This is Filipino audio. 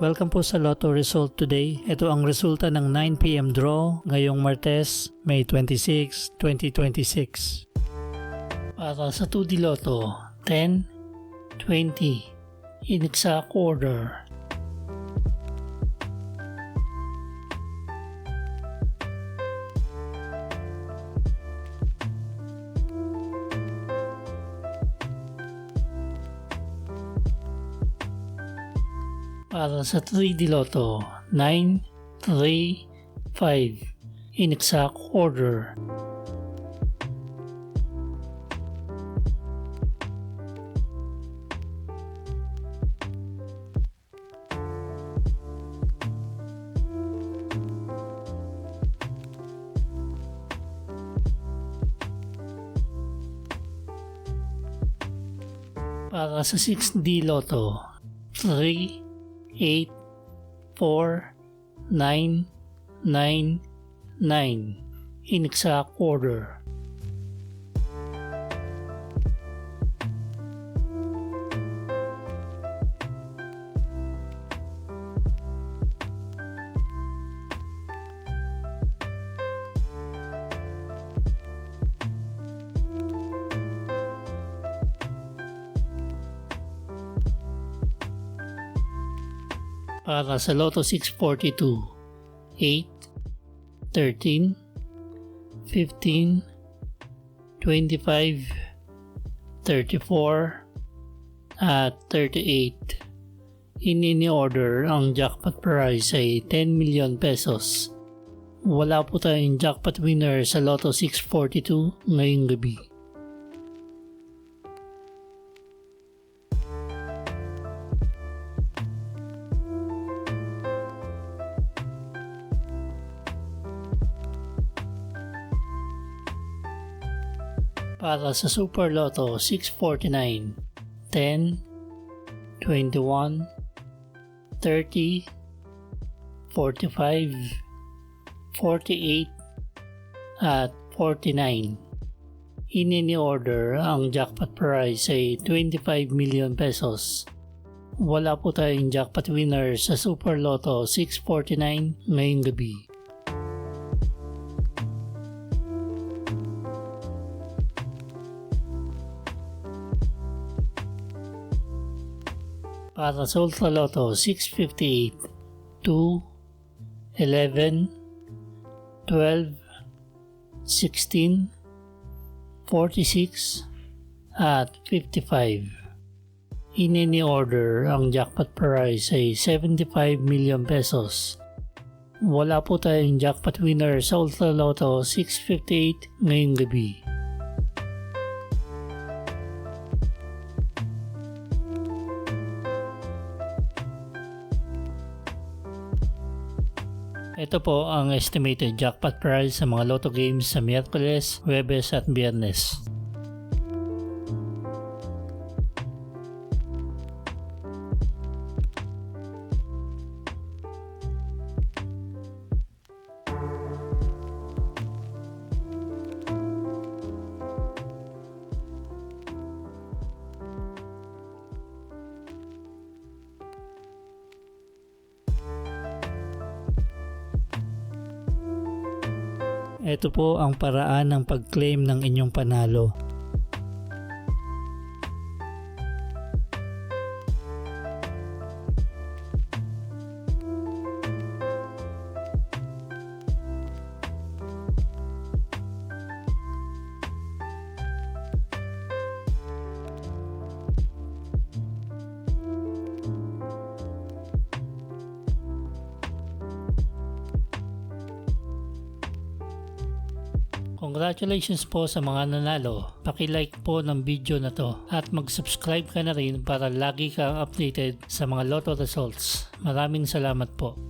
Welcome po sa Lotto Result Today. Ito ang resulta ng 9 PM draw ngayong Martes, May 26, 2026. Para sa 2D Lotto, 10, 20, in exact order. Para sa 3D Lotto, 9, 3, 5, in exact order. Para sa 6D Lotto, 3, 8, 4, 9, 9, 9, in exact order. Para sa Lotto 642, 8, 13, 15, 25, 34, at 38. In any order, ang jackpot prize ay 10 million pesos. Wala po tayong jackpot winner sa Lotto 642 ngayong gabi. Para sa Super Lotto 649, 10, 21, 30, 45, 48, at 49. In any order, ang jackpot prize ay 25 million pesos. Wala po tayong jackpot winner sa Super Lotto 649 ngayong gabi. Para sa Ultra Lotto 658, 2, 11, 12, 16, 46, at 55. In any order, ang jackpot prize ay 75 million pesos. Wala po tayong jackpot winner sa Ultra Lotto 658 ngayong gabi. Ito po ang estimated jackpot prize sa mga Lotto games sa Miyerkules, Huwebes at Biyernes. Ito po ang paraan ng pag-claim ng inyong panalo. Congratulations po sa mga nanalo. Paki-like po ng video na to at mag-subscribe ka na rin para lagi kang updated sa mga Lotto results. Maraming salamat po.